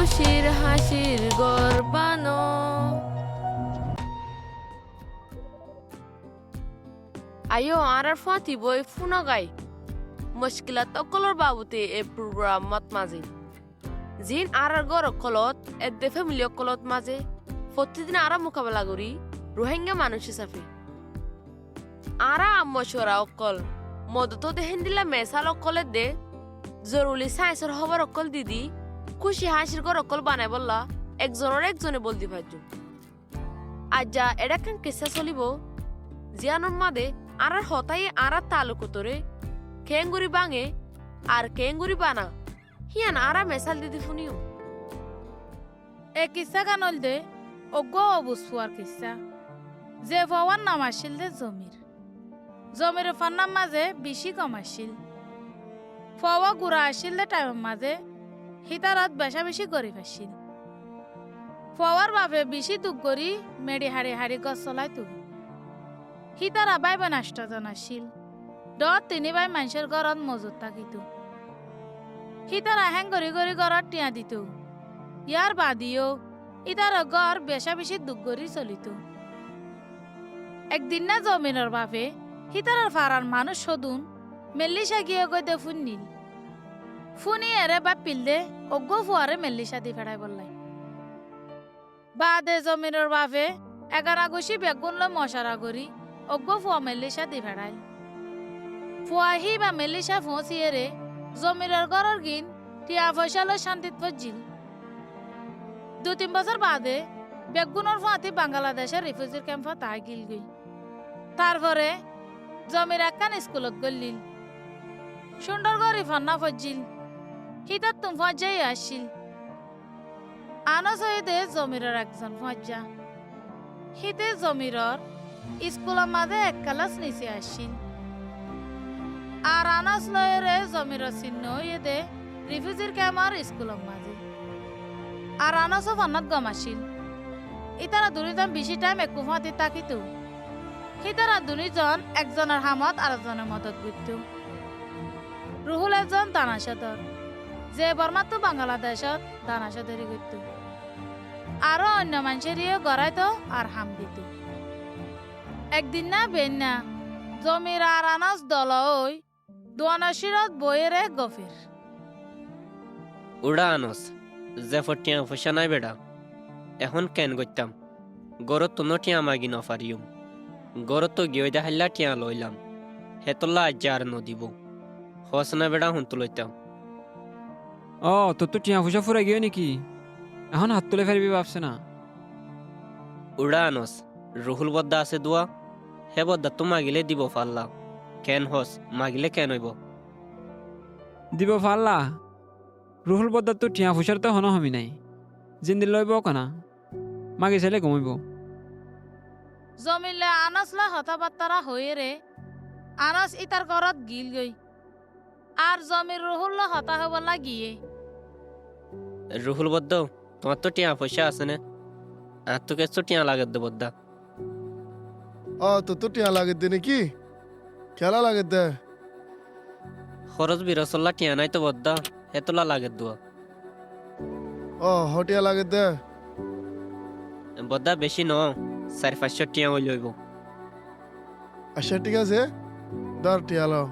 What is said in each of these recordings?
খুশির হাসির গর্বানো। আয়ো আর ফাঁতি বই ফুনো গাই মুশকিলাত অকলর বাবুতে এ প্রোগ্রামত মাঝে জিন আর গর কলত এদে ফ্যামিলি অকলত মাঝে প্রতিদিন আরা মোকাবেলা করি রোহিঙ্গা মানুষ হিসাবে আরা আম্মশরা অকল মদত দেহেন দিলা মেসাল অকলে দে জরুরি সায়েন্সের খবর অকল দিদি খুশি হাসির গর অকল বানাই বললা একজনে বলতে পারছো আজ্জা এটা কেন কেসা চলিব জিয়ানোর মাদে আর হতাই আর তালুকতরে কেঙ্গুরি বাঙে আর কেঙ্গুরি বানা হিয়ান আরা মেসাল দিদি শুনিও এ কিসা গানল দে অজ্ঞ অবুসুয়ার কিসা যে ভবান নাম আসিল দে জমির ফান্নার মাঝে বেশি কম আসিল ফওয়া গুড়া আসিল দে টাইমের মাঝে হিতারাত বেশা বেশি গরিব আসিল ফওয়ার বাপে বেশি দুঃখ করি মেডি হাড়ি গছ চলাই তু হিতারা বাই বা নাষ্ট আসিল তিনি বাই মানুষের ঘরত মজুত থাকিত হিতারা হ্যাং গড়ি ঘরত টিয়া দিত ইয়ার বাদিও ইতার ঘর বেশা বেশি দুঃখ করি চলিত একদিন না জমিনের বাপে হিতারার ফারার মানুষ সদুন মেল্লিসা গিয়ে গই দে ফুন নিল ফুনি এরে বা পিলদে অজ্ঞ ফুয়ারে মেল্লিসা দি ফেড়াই বললাই বাদে জমিনের বাপে এগারা গুছি বেগুন লো মশারা করি অজ্ঞ ফুয়া মেল্লিসা দি ফেড়াই ফুয়াহি বা মেল্লিসা ফুঁসিয়ে রে জমিনের ঘরের গিন টিয়া পয়সা লো শান্তিত ফজিল 2-3 বছর বাদে বেগুনের ফুয়াতি বাংলাদেশের রিফিউজি ক্যাম্প তাই গিল গই তারপরে জমির একখান স্কুলত গলিল সুন্দর করে ফান্না ফজিল হিতার তুম ফজাই আসিল আনস হইতে জমিরের একজন ফজা হিতে জমিরর স্কুলের মাঝে এক ক্লাস নিচে আসিল আর আনস লয়েরে জমিরের চিহ্ন হইতে রিফিউজির ক্যাম্পর স্কুলের মাঝে আর আনসও ফান্নাত গম আসিল ইতারা দুনিজন বেশি টাইম একু ফাঁতি তাকিত হিতারা দুনিজন একজনের হামত আরেকজনের মদত করত রুহুল একজন দানাসাদর যে বর্মাতো বাংলাদেশত দানাসাদরি করত আরো অন্য মানুষেরিও গড়াইত আর হাম দিত একদিন না বেন না জমির আর আনাস দল ওই দোয়ানশিরত বইয়েরে গফির উড়া আনস যে ফটিয়া ফসা নাই বেড়া এখন কেন করতাম গরত তো নটিয়া মাগি নফারিউম গরত তো গিয়ে দেখাইলা টিয়া লইলাম হেতল্লা আজ আর নদিব হসনা বেড়া হুন্তু লইতাম তোর তো টিয়া ফুসা ফুরা গিয়ে নাকি এখন হাত তুলে ফেলবি ভাবছে না উড়া আনস রুহুল বদ্দা আছে দোয়া হে বদ্দা তো মাগিলে দিব ফাল্লা কেন হস মাগিলে কেন হইব দিব ফাল্লা রুহুল বদ্দার তো টিয়া ফুসার তো হন হমি নাই জিন্দির লইব কনা মাগি ছেলে ঘুমাইব জমিলে আনাসলা হতাবার্তারা হয়ে রে আনাস ইতার ঘরত গিল গই আর জমির রুহুল হতা হব লাগিয়ে রুহুল বদ্দ তোমার তো টিয়া পয়সা আছে না আর তো কেস তো টিয়া লাগে দে বদ্দা তো টিয়া লাগে দে নাকি খেলা লাগে দে খরচ বিরসল্লা টিয়া নাই তো বদ্দা হেতলা লাগে দোয়া হটিয়া লাগে দে বদ্দা বেশি ন 400-500 টিয়া হইল হইব আচ্ছা ঠিক আছে ধর টিয়া লো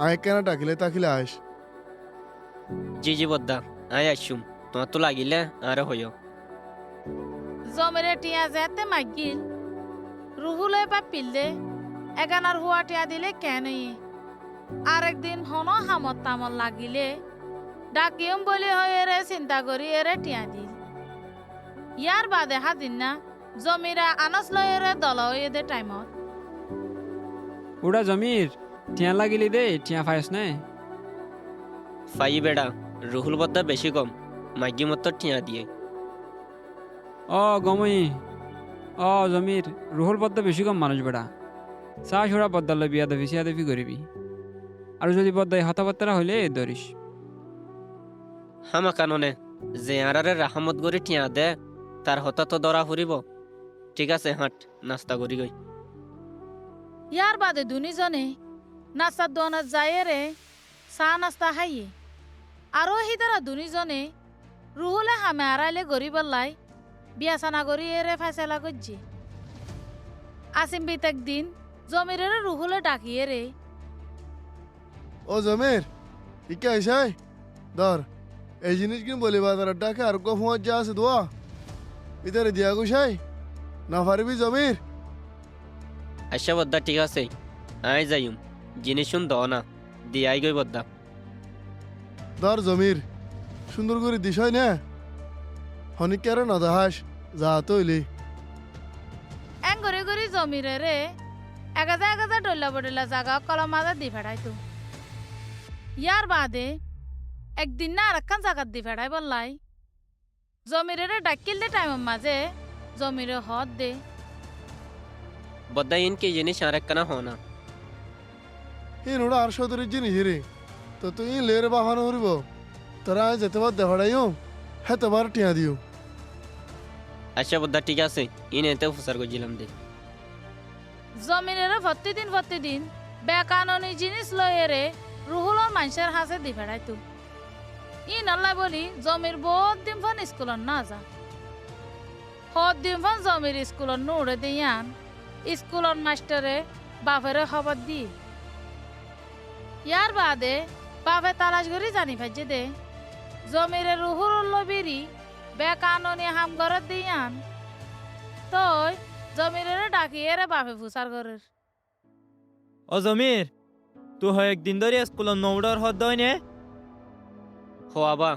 আয় কেন ডাকিলে তাকিলে আস জি বদ্দা আয় আসুম তোমার তো লাগিলে আর হইও জমিরে টিয়া যেতে মাগিল রুহুলে বা পিললে এগানার হুয়া টিয়া দিলে কেন আর একদিন হন হামত তামল লাগিলে ডাকিম বলি হয়ে রে চিন্তা করি এরে টিয়া দিল ইয়ার বাদে হাদিন না জমিরা আনস লয়েরে দল হয়ে দে টাইমত উড়া জমির টিয়া লাগিলি দে টিয়া ফাইস নাই ফাই বেড়া রুহুল বদ্দা বেশি কম মাগি মতো টিয়া দিয়ে গমই জমির রুহুল বদ্দা বেশি কম মানুষ বেড়া চা ছড়া বদ্দালে বিয়া দেবি সিয়া দেবি করিবি আর যদি বদ্দাই হতাবার্তারা হইলে ধরিস হামা কাননে যে আরারে রাহমত গরি টিয়া দে তার হতা তো দরা ফুরিব ঠিক আছে হাঁট নাস্তা করি গই ইয়ার বাদে দুনিজনে নাস্তার দোয়ানত যায় রে চা নাস্তা খাইয়ে আরো হিতারা দুনিজনে রুহুলে হামে আড়াইলে গরিব লাই বিয়া সানা করি এরে ফেসলা করছি আসিম বিতেক দিন জমিরের রুহুলে ডাকিয়ে রে ও জমির ইকে আইসাই ধর এই জিনিস কিন বলি বাজারের ডাকে আর গো ফোঁয়ার যা আছে দোয়া ইতারে দিয়া গুছাই না পারবি জমির আশা বদ্দা ঠিক আছে আয় যাইম জিনিস শুন দাও না দিয়াই গই বদ্দা ধর জমির সুন্দর করে দিশাই না হনিকারে না দাহাস যা তৈলি এং গরি গরি জমিরে রে এগাজা ডল্লা বডলা জাগা কলম মাজা দি ফেড়াই তো ইয়ার বাদে একদিন না আরেকখান জাগাত দি ফেড়াই বললাই জমিরে রে ডাকিল দে টাইমের মাঝে জমিরে হদ দে বদ্দা ইনকে জিনিস আর একখানা হনা ইন ওটা আর সদরের জিনিস রে তো তুই লের বাহানো হরিব তোরা যেতে পার দেখাড়াইও হ্যাঁ তোমার টিয়া দিও আশা বদ্দা ঠিক আছে ইন এতে ফুসার করছিলাম দে জমিরে প্রতিদিন বেকাননি জিনিস লয়ে রে রুহুলর মানুষের হাসে দি ফেড়াই তো ই নাল্লা বলি জমির বহুত দিন ফোন স্কুলত না যা হদ দিন ফোন জমির স্কুলত নুড়ে দিয়ান স্কুলত মাস্টারে বাপেরে খবর দি ইয়ার বাদে বাপে তালাশ করি জানি ভাজ্যে দে জমিরে রুহুর লবিরি বেকাননি হাম ঘরত দিয়ান তই জমিরে ডাকিয়ে রে বাপে ফুসার ঘরের ও জমির তুই হয় একদিন ধরে স্কুলত নৌডর হদ দই নে হো আবা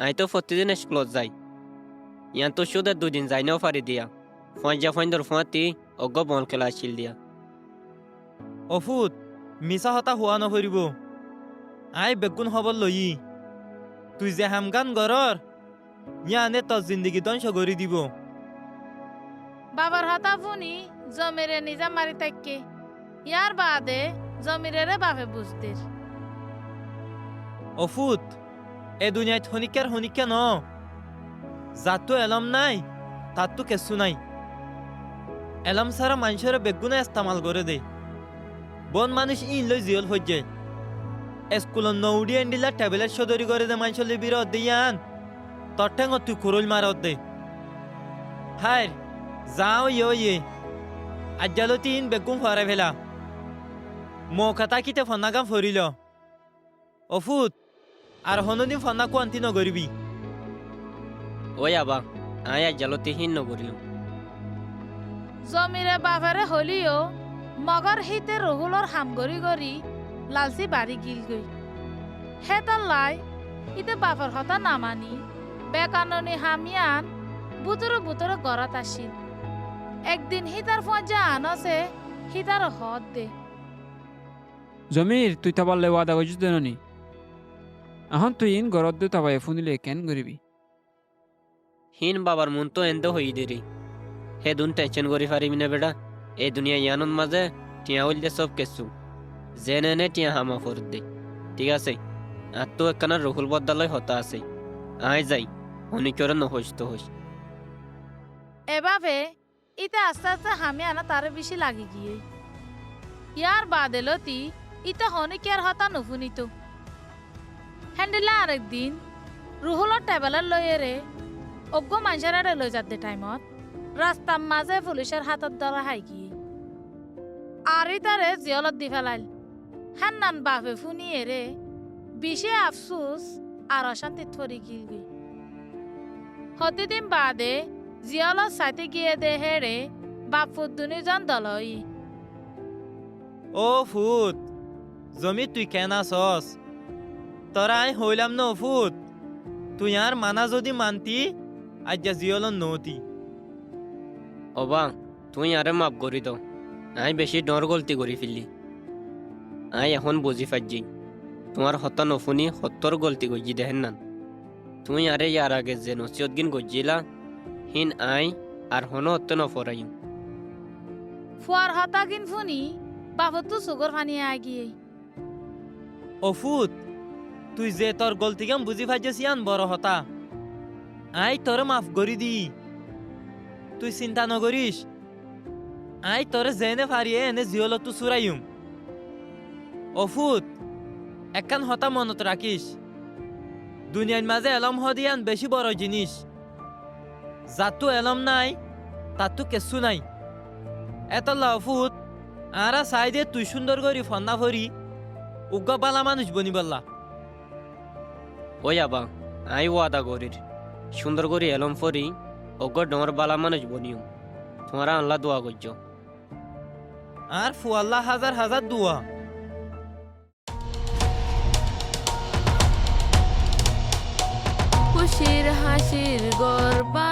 আই তো প্রতিদিন স্কুলত যাই ইয়ান তো শুধু দুদিন যাইনাও পারি দিয়া ফাইন্দর ফাঁতি অজ্ঞ বল খেলা আসছিল দিয়া অফুত মিছা হতা হোৱা নকৰিব আই বেগুন খবৰ লই তুই যে হামগান গৰৰ ইয়ানে তোর জিন্দগি ধ্বংস কৰি দিব বাবার হতা ফুনি জমিরে নিজা মারি থাককে ইয়ার বাদে জমিরে রে বাপে বুঝতে অফুত এ দুনিয়াত হনিকা ন যাতো এলম নাই তাতো কেঁচু নাই এলম ছাড়া মানুষের বেগুনে ইস্তেমাল করে দে বন মানুষ ইন লই জিয়ল হইছে স্কুলত নৌডি এন্ডিলা ট্যাবলেট সদরি করে দে মানুষের বিরত দিয়ান তোর ঠেঙ তুই কুরুল মারত দে হায় যাও ইয়ে আজ্জালো তিন বেগুন ফরে ফেলা মৌখাতা কিতে ফনাগাম ফরিল অফুত আর হনদিন ফনা কোয়ান্তি নগরিবি ওই আবা আয় আজ জালতে হিন নগরিও জমিরে বাপেরে হলিও মগর হিতে রহুলর হাম গরি লালসি বাড়ি গিল গই হেতার লাই ইতে বাপের হতা নামানি বেকাননি হামিয়ান বুতরে গড়াত আসিল একদিন হিতার ফজা আনছে হিতার হদ দে জমির তুই তাবালে ওয়াদা করছিস দেননি এখন তুই ইন ঘরত দে তাবাই ফোনিলে কেন করিবি হিন বাবার মন তো এন্দ হই দেরি হে দুন টেনশন করি পারিবি না বেটা এই দুনিয়া ইয়ানোর মাঝে টিয়া হইলে সব কেসু জেনে নে টিয়া হামা ফর দে ঠিক আছে আর তো একখানা রহুল বদ্দালয় হতা আছে আয় যাই অনেকের নহস তো হস এভাবে ইতে আস্তে হামি আনা তারে বেশি লাগি গিয়ে ইয়ার বাদে লতি ইতে হনিকের হতা নুফুনিত হ্যান্ডিলা আরেকদিন রুহুলর টেবলের লয়ে রে অজ্ঞ মানুষের লই যাতে টাইমত রাস্তার মাঝে পুলিশের হাতত ধরা হাই গিয়ে আর তারে জিয়লত দি ফেলাইল হান্নান বাপে ফুনিয়ে রে বিশে আফসুস আর অশান্তিত ফরি গিল গই হতিদিন বাদে জিয়লত সাইতে গিয়ে দে হেরে বাপুর দুনিজন দলই ও ফুত জমি তুই কেন আসস তোরা আই হইলাম ন ফুত তুই আর মানা যদি মানতি আজ জিয়লন নতি অবা তুই আরে মাপ করি দাও আই বেশি ডর গলতি করি ফেললি আই এখন বুঝি পাচ্ছি তোমার হতা নফুনি সত্তর গলতি গজি দেখেন না তুই আরে ইয়ার আগে যে নসিয়ত গিন গজিলা হিন আই আর হনো হতে নফরাইম ফুয়ার হতা গিন ফুনি বাপর তো সুগর ফানিয়ে আগিয়ে ও ফুত তুই যে তোর গলতিকাম বুঝি পাইছিস ইয়ান বড় হতা আই তোরে মাফ করি দি তুই চিন্তা নকরিস আই তোরে জেনে ফারিয়ে এনে জিয়লত তো চুরাইম ও ফুত একখান হতা মনত রাখিস দুনিয়ার মাঝে এলম হদিয়ান বেশি বড় জিনিস। যার তো এলম নাই তার তো কেসু নাই। এত লাফুত আরা চাই দিয়ে তুই সুন্দর করি ফন্না ভরি উগ্গা বালা মানুষ বনি বললা। ওই আবা আই ওয়াদা করির সুন্দর করে এলম ফরি অগ্র ডর বালা মানুষ বনিও তোমারা আল্লাহ দোয়া করছো। আর ফুয়াল্লা হাজার হাজার দুয়া। খুশির হাসির গর্বা